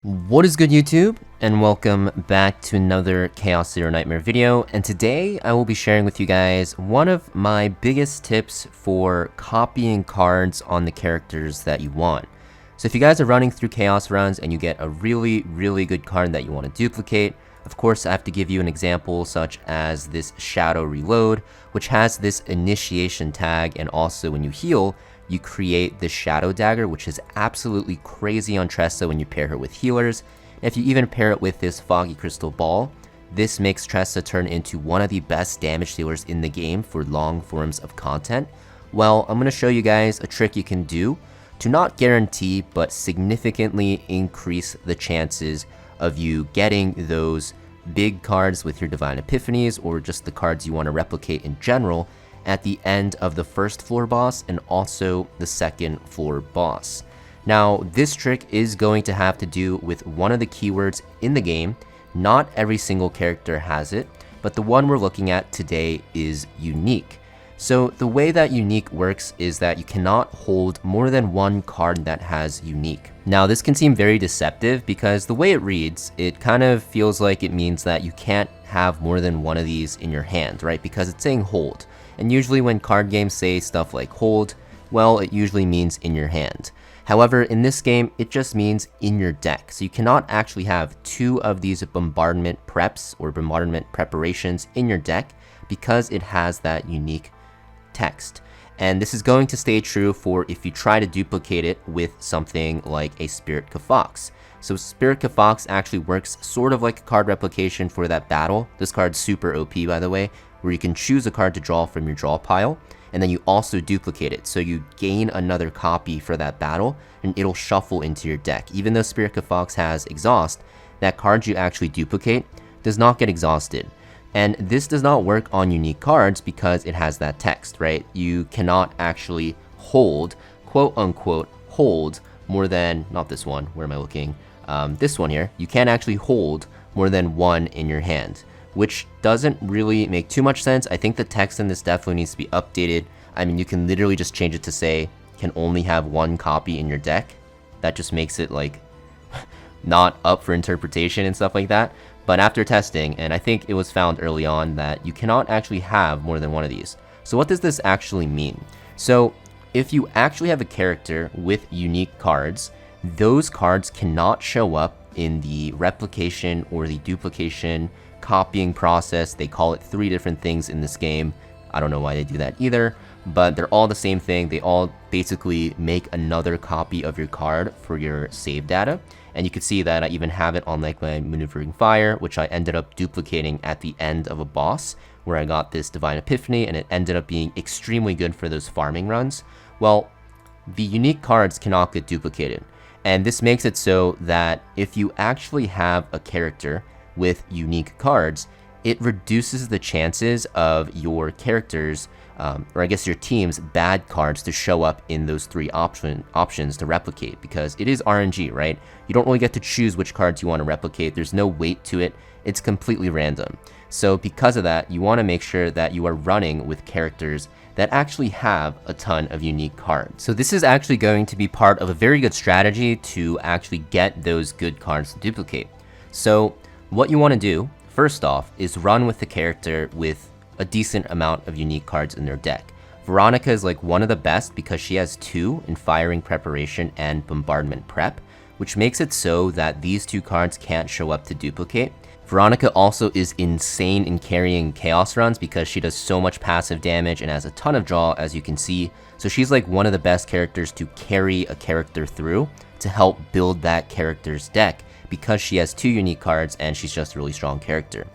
What is good, YouTube? And welcome back to another Chaos Zero Nightmare video. And today I will be sharing with you guys one of my biggest tips for copying cards on the characters that you want. So if you guys are running through Chaos runs and you get a really good card that you want to duplicate, of course I have to give you an example such as this Shadow Reload, which has this initiation tag, and also when you heal, you create this Shadow Dagger, which is absolutely crazy on Tressa when you pair her with healers. If you even pair it with this Foggy Crystal Ball, this makes Tressa turn into one of the best damage dealers in the game for long forms of content. Well, I'm going to show you guys a trick you can do to not guarantee, but significantly increase the chances of you getting those big cards with your Divine Epiphanies, or just the cards you want to replicate in general, at the end of the first floor boss and also the second floor boss. Now, this trick is going to have to do with one of the keywords in the game. Not every single character has it, but the one we're looking at today is unique. So the way that unique works is that you cannot hold more than one card that has unique. Now, this can seem very deceptive because the way it reads, it kind of feels like it means that you can't have more than one of these in your hand, right? Because it's saying hold. And usually when card games say stuff like hold, well, it usually means in your hand. However, in this game, it just means in your deck. So you cannot actually have two of these bombardment preps or bombardment preparations in your deck because it has that unique text. And this is going to stay true for if you try to duplicate it with something like a Spirit Kafox. So Spirit Kafox actually works sort of like a card replication for that battle. This card's super OP, by the way, where you can choose a card to draw from your draw pile, and then you also duplicate it. So you gain another copy for that battle, and it'll shuffle into your deck. Even though Spirit Kafox has exhaust, that card you actually duplicate does not get exhausted. And this does not work on unique cards because it has that text, right? You cannot actually hold, quote unquote, hold more than, not this one, where am I looking? This one here. You can't actually hold more than one in your hand, which doesn't really make too much sense. I think the text in this definitely needs to be updated. I mean, you can literally just change it to say, can only have one copy in your deck. That just makes it like not up for interpretation and stuff like that. But after testing, and I think it was found early on that you cannot actually have more than one of these. So what does this actually mean? So if you actually have a character with unique cards, those cards cannot show up in the replication or the duplication copying process. They call it 3 different things in this game. I don't know why they do that either, but they're all the same thing. They all basically make another copy of your card for your save data. And you can see that I even have it on like my Maneuvering Fire, which I ended up duplicating at the end of a boss where I got this Divine Epiphany, and it ended up being extremely good for those farming runs. Well, the unique cards cannot get duplicated. And this makes it so that if you actually have a character with unique cards, it reduces the chances of your characters, or I guess your team's bad cards to show up in those 3 options to replicate, because it is RNG, right? You don't really get to choose which cards you want to replicate. There's no weight to it. It's completely random. So because of that, you want to make sure that you are running with characters that actually have a ton of unique cards. So this is actually going to be part of a very good strategy to actually get those good cards to duplicate. So what you want to do, first off, is run with the character with a decent amount of unique cards in their deck. Veronica is like one of the best because she has 2 in Firing Preparation and Bombardment Prep, which makes it so that these 2 cards can't show up to duplicate. Veronica also is insane in carrying Chaos runs because she does so much passive damage and has a ton of draw, as you can see. So she's like one of the best characters to carry a character through to help build that character's deck, because she has 2 unique cards and she's just a really strong character.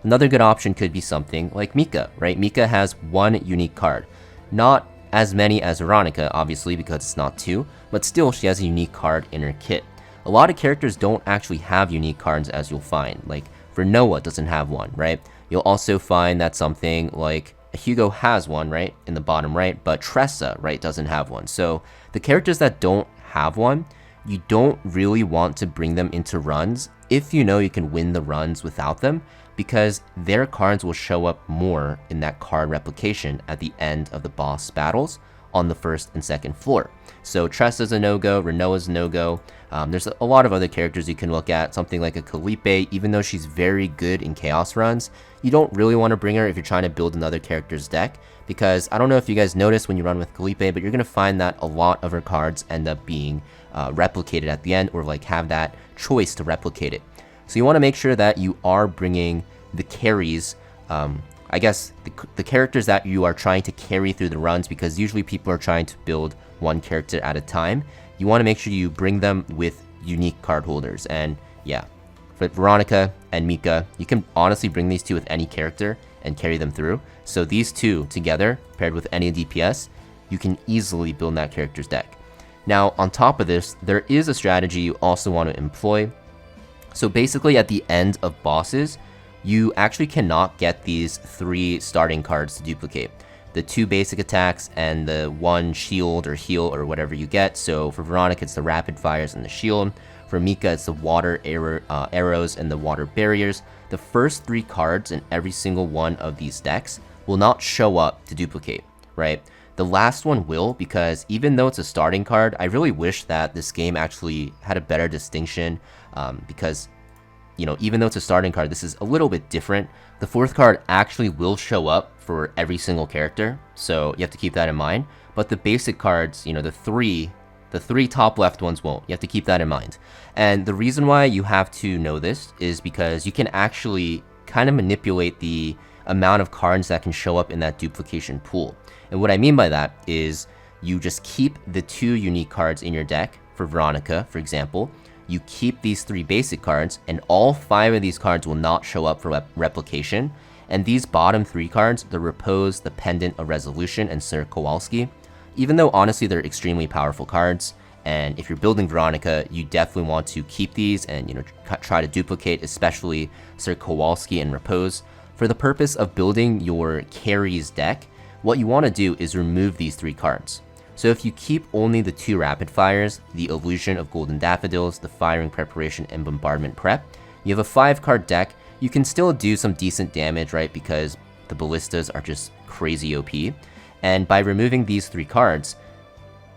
Another good option could be something like Mika, right? Mika has 1 unique card. Not as many as Veronica, obviously, because it's not 2, but still she has a unique card in her kit. A lot of characters don't actually have unique cards, as you'll find. Like Noah doesn't have one, right? You'll also find that something like Hugo has one, right, in the bottom right, but Tressa, right, doesn't have one. So the characters that don't have one, you don't really want to bring them into runs if you know you can win the runs without them, because their cards will show up more in that card replication at the end of the boss battles on the first and second floor. So Tressa's a no-go, Renoa's a no-go. There's a lot of other characters you can look at, something like a Calipe. Even though she's very good in Chaos runs, you don't really want to bring her if you're trying to build another character's deck, because I don't know if you guys noticed when you run with Calipe, but you're going to find that a lot of her cards end up being replicated at the end, or like have that choice to replicate it. So you want to make sure that you are bringing the carries, I guess the characters that you are trying to carry through the runs, because usually people are trying to build one character at a time. You want to make sure you bring them with unique card holders. And yeah, for Veronica and Mika, you can honestly bring these two with any character and carry them through. So these two together, paired with any DPS, you can easily build that character's deck. Now, on top of this, there is a strategy you also want to employ. So basically at the end of bosses, you actually cannot get these 3 starting cards to duplicate. The 2 basic attacks and the 1 shield or heal or whatever you get. So for Veronica, it's the rapid fires and the shield. For Mika, it's the water arrows and the water barriers. The first 3 cards in every single one of these decks will not show up to duplicate, right? The last one will, because even though it's a starting card, I really wish that this game actually had a better distinction, because, you know, even though it's a starting card, this is a little bit different. The 4th card actually will show up for every single character, so you have to keep that in mind. But the basic cards, you know, the three top left ones won't. You have to keep that in mind. And the reason why you have to know this is because you can actually kind of manipulate the amount of cards that can show up in that duplication pool. And what I mean by that is you just keep the 2 unique cards in your deck. For Veronica, for example, you keep these 3 basic cards, and all 5 of these cards will not show up for replication. And these bottom 3 cards, the Repose, the Pendant of Resolution, and Sir Kowalski, even though honestly they're extremely powerful cards, and if you're building Veronica, you definitely want to keep these and, you know, try to duplicate, especially Sir Kowalski and Repose. For the purpose of building your carries deck, what you want to do is remove these 3 cards. So if you keep only the 2 rapid fires, the Illusion of Golden Daffodils, the Firing Preparation, and Bombardment Prep, you have a 5-card deck. You can still do some decent damage, right, because the ballistas are just crazy OP. And by removing these 3 cards,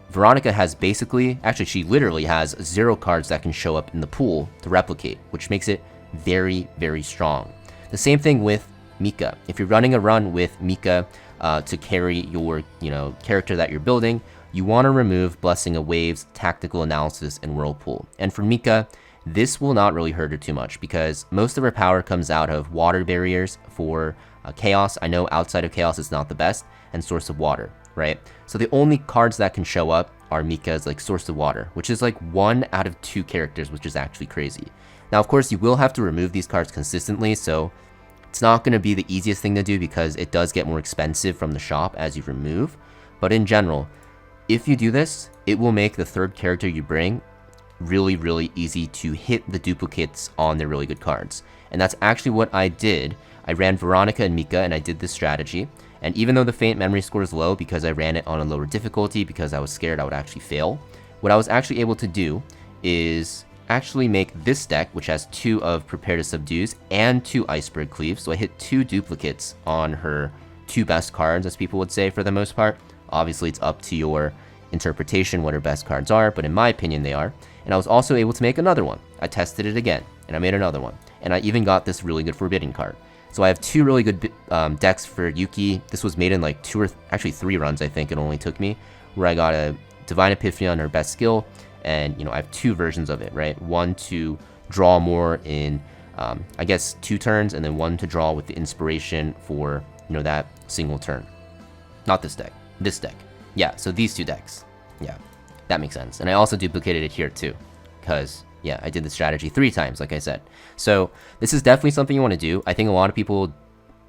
Veronica has basically, actually she literally has 0 cards that can show up in the pool to replicate, which makes it very, very strong. The same thing with Mika. If you're running a run with Mika to carry your, you know, character that you're building, you want to remove Blessing of Waves, Tactical Analysis, and Whirlpool. And for Mika, this will not really hurt her too much because most of her power comes out of water barriers for Chaos. I know outside of Chaos it's not the best, and Source of Water, right? So the only cards that can show up are Mika's like Source of Water, which is like 1 out of 2 characters, which is actually crazy. Now, of course, you will have to remove these cards consistently, so it's not going to be the easiest thing to do because it does get more expensive from the shop as you remove. But in general, if you do this, it will make the 3rd character you bring really, really easy to hit the duplicates on their really good cards. And that's actually what I did. I ran Veronica and Mika, and I did this strategy. And even though the Faint Memory score is low because I ran it on a lower difficulty because I was scared I would actually fail, what I was actually able to do is actually make this deck, which has 2 of Prepare to Subdues and 2 Iceberg Cleaves. So I hit 2 duplicates on her 2 best cards, as people would say for the most part. Obviously, it's up to your interpretation what her best cards are, but in my opinion, they are. And I was also able to make another one. I tested it again, and I made another one. And I even got this really good Forbidden card. So I have 2 really good decks for Yuki. This was made in like 2 or actually 3 runs, I think it only took me, where I got a Divine Epiphany on her best skill, and, you know, I have 2 versions of it, right? One to draw more in, I guess, 2 turns, and then one to draw with the inspiration for, you know, that single turn. Not this deck. This deck. Yeah, so these 2 decks. Yeah, that makes sense. And I also duplicated it here too, because, yeah, I did the strategy 3 times, like I said. So this is definitely something you want to do. I think a lot of people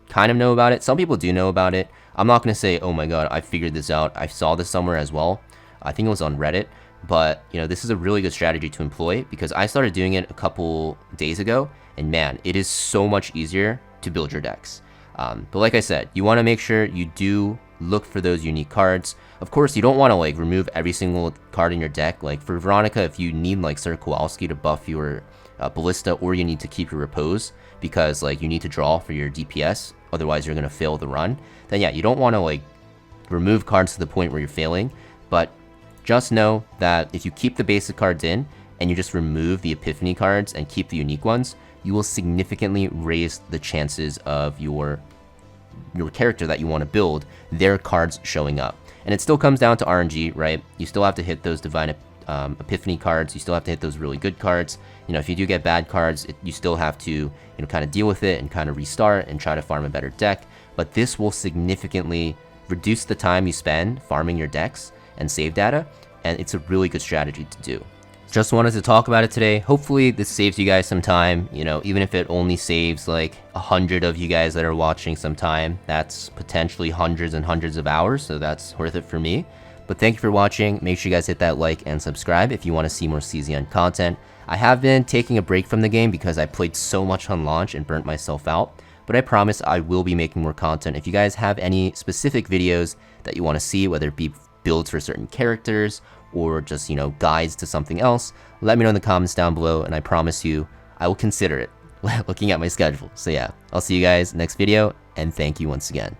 kind of know about it. Some people do know about it. I'm not going to say, oh my god, I figured this out. I saw this somewhere as well. I think it was on Reddit. But, you know, this is a really good strategy to employ because I started doing it a couple days ago. And man, it is so much easier to build your decks. But like I said, you want to make sure you do look for those unique cards. Of course, you don't want to like remove every single card in your deck. Like for Veronica, if you need like Sir Kowalski to buff your Ballista, or you need to keep your Repose because like you need to draw for your DPS, otherwise you're going to fail the run, then yeah, you don't want to like remove cards to the point where you're failing, but just know that if you keep the basic cards in and you just remove the epiphany cards and keep the unique ones, you will significantly raise the chances of your character that you want to build, their cards showing up. And it still comes down to RNG, right? You still have to hit those divine epiphany cards. You still have to hit those really good cards. You know, if you do get bad cards, you still have to, you know, kind of deal with it and kind of restart and try to farm a better deck. But this will significantly reduce the time you spend farming your decks and save data, and it's a really good strategy to do. Just wanted to talk about it today. Hopefully this saves you guys some time, you know, even if it only saves like 100 of you guys that are watching some time, that's potentially hundreds and hundreds of hours, so that's worth it for me. But thank you for watching. Make sure you guys hit that like and subscribe if you want to see more CZN content. I have been taking a break from the game because I played so much on launch and burnt myself out, but I promise I will be making more content. If you guys have any specific videos that you want to see, whether it be builds for certain characters or just, you know, guides to something else, let me know in the comments down below, and I promise you I will consider it looking at my schedule. So yeah, I'll see you guys next video, and thank you once again.